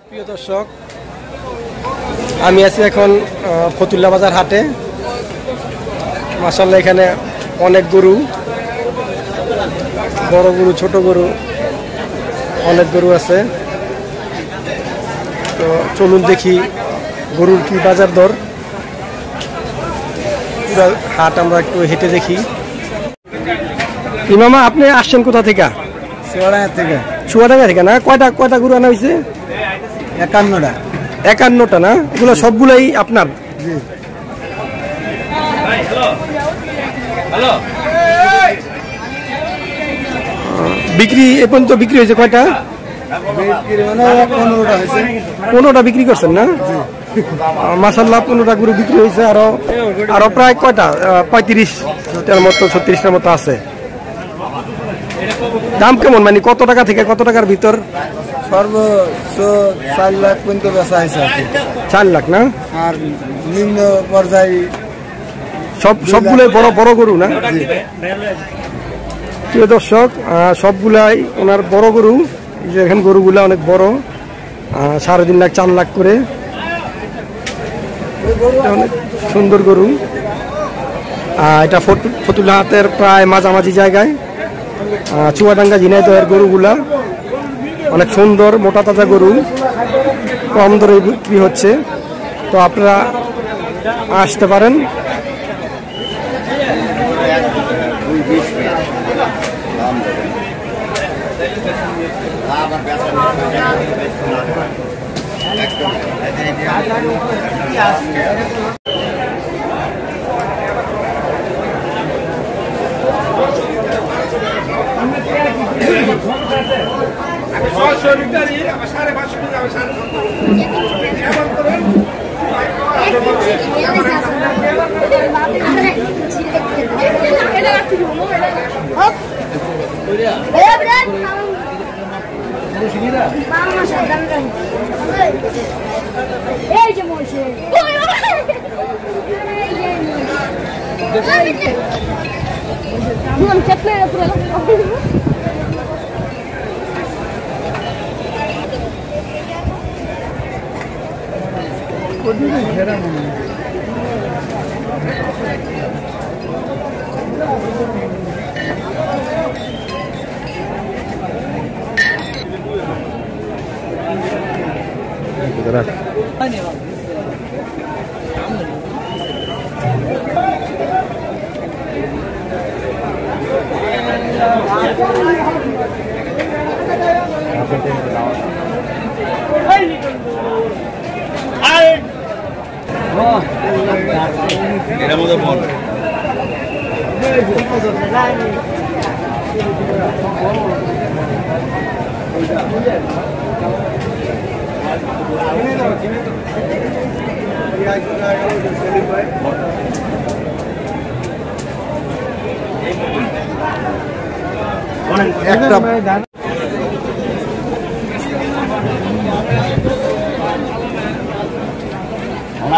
প্রিয় দর্শক, আমি আছি এখন ফতুল্লা বাজার হাটে। মাশাআল্লাহ এখানে অনেক গরু, বড় গরু, ছোট গরু, অনেক গরু আছে। তো চলুন দেখি গরুর কি বাজার দর। পুরো হাট আমরা একটু হেঁটে দেখি। ইমামা, আপনি আসছেন কোথা থেকে? চুয়াডাঙ্গা থেকে। চুয়াডাঙ্গা থেকে না? কয়টা গরু আনা হয়েছে? 51টা। 51টা না? এগুলো সবগুলাই আপনার? জি। বিক্রি এ পর্যন্ত বিক্রি হয়েছে কয়টা? 15টা বিক্রি করছেন না? মাশাআল্লাহ 15টা গরু বিক্রি হয়েছে। আরো প্রায় কয়টা? 35টার মতো, 36টার মতো আছে। দাম কেমন, মানে কত টাকা থেকে কত টাকার ভিতর? সর্বোচ্চ 4 লাখ পর্যন্ত বেচা হয়েছে। 4 লাখ না? আর নিম্ন পর্যায়ে সবগুলাই বড় বড় গরু না? প্রিয় দর্শক, সবগুলাই ওনার বড় গরু। এখানে গরুগুলা অনেক বড়, 3.5 লাখ 4 লাখ করে। অনেক সুন্দর গরু। এটা ফতুল্লা হাটের প্রায় মাঝামাঝি জায়গায়। চুয়াডাঙ্গা ঝিনাইদহের গরুগুলা অনেক সুন্দর, মোটা তাজা গরু, কম দরে বিক্রি হচ্ছে। তো আপনারা আসতে পারেন।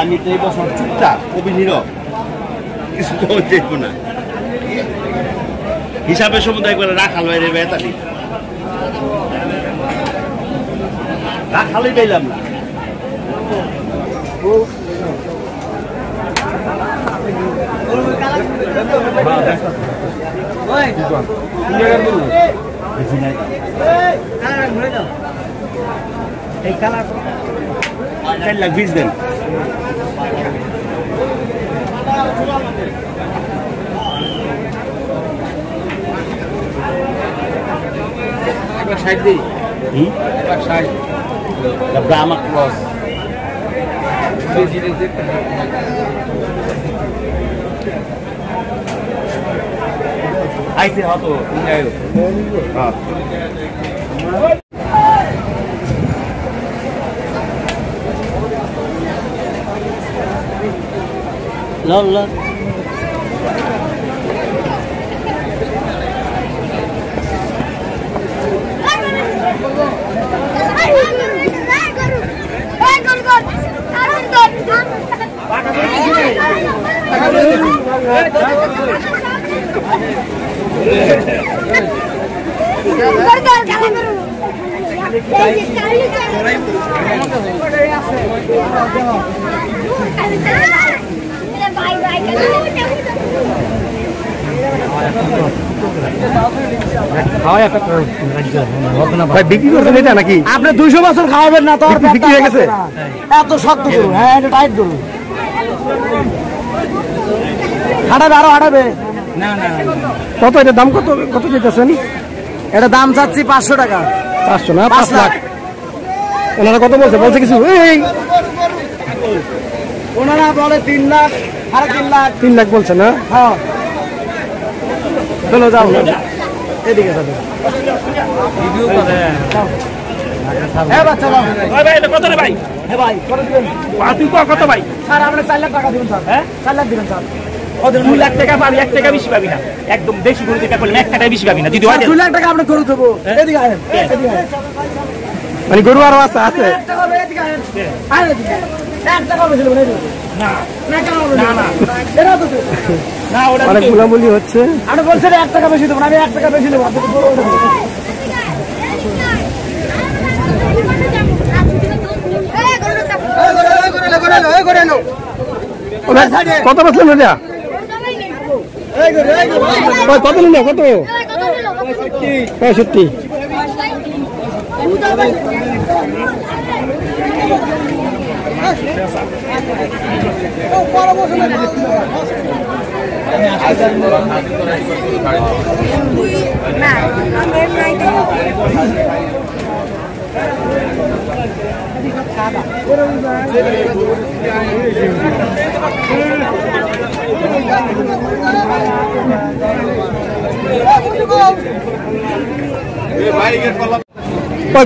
আমি তো এই বছর চুপটা কবি নীরব, কিছু দেখবো না। হিসাবে সমুদায় করে রাখাল বাইরে বেতালি রাখালই পেলাম না। এই কালার 4 লাখ 20 দেন। $160 দিই। $160 আমার ক্রস আইতে হতো লল লল ভাই বিক্রি করছেন এটা নাকি? আপনি 200 বছর খাওয়াবেন না তো আর বিক্রি হয়ে গেছে? এত শক্ত করুন। হ্যাঁ এটা টাইট করুন। হাঁটাবে আরো হাঁটাবে। কত এটা দাম কত কত চাইতেছেন? এটা দাম চাচ্ছি 500 টাকা। 500 না 5 লাখ। ওনারা কত বলছে? বলছে কিছু? এই ওনারা বলে 3 লাখ, 3.5 লাখ। 3 লাখ বলছে না? হ্যাঁ চলো যাও এদিকে যাবে। হ্যাঁ বাচ্চা বাবা ভাই এটা কত রে ভাই? হ্যাঁ ভাই কত দিবেন? তুই কত ভাই? স্যার আমরা 4 লাখ টাকা দিবেন স্যার। হ্যাঁ 4 লাখ দিবেন স্যার। ওদের 2 লাখ টাকা পাবি, 1 টাকা বেশি পাবি না। একদম দেশি গরু টাকা করলে 1 টাকা বেশি পাবি না। যদি হয় 2 লাখ টাকা আপনি গরু দেবো। এদিকে আয়েন এদিকে আয়েন। মানে গরু আরো আছে আছে? 1 টাকা হবে এদিকে আয়েন। আয়েন এদিকে। 1 টাকা বেশি দেবো না। না না এটা তো না ওটা অনেক গুলামুলি হচ্ছে। আপনি বলছেন 1 টাকা বেশি দেবো না, আমি 1 টাকা বেশি দেবো। আপনি গরু দেবো। কত বছর ওটা? কত নিল? কত? 65।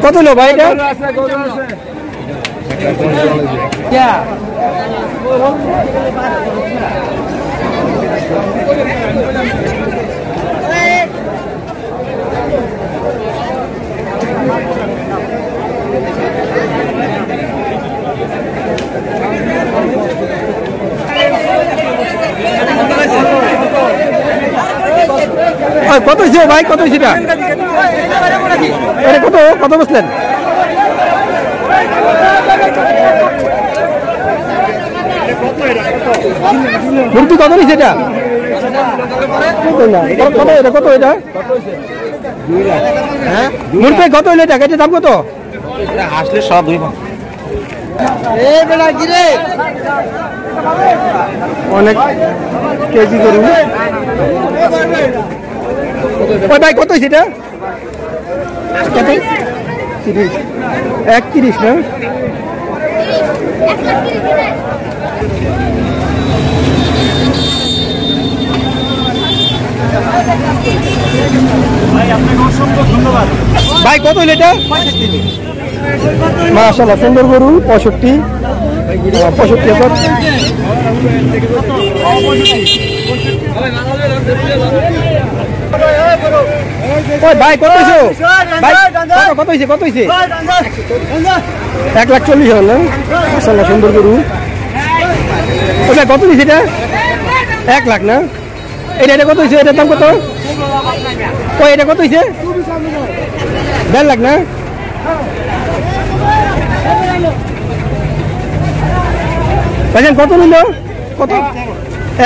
কত লো ভাই এটা? কত হয়েছে ভাই? কত হয়েছে এটা? কত কত বসলেন? মূর্তি কত নিচ্ছে এটা? কত এটা? কত এটা? মূর্তি কত হইলে এটা? এটার দাম কত? আসলে সব হইব। অনেক কেজি গরু। ওই ভাই কত হয়েছে এটা? কত? 31 না? ভাই কত হইল এটা? মাশাআল্লাহ সুন্দর গরু। 65 হাজার। ভাই কত হয়েছে? কত হয়েছে? কত হয়েছে? 1,40,000 না? মাশাআল্লাহ সুন্দর গরু। ওটা কত দিয়েছে এটা? 1 লাখ না? এটা কত হয়েছে? এটার দাম কত? ওই এটা কত হয়েছে? 1.5 লাখ না? ভাইজান কত নিল? কত?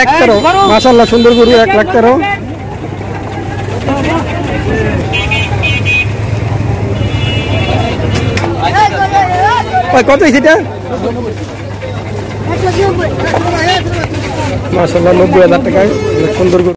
1.13। মাশাআল্লাহ সুন্দর গরু। 1,13,000। ওই কত হয়েছে এটা? মাশাআল্লাহ 90,000 টাকায় সুন্দর গরু।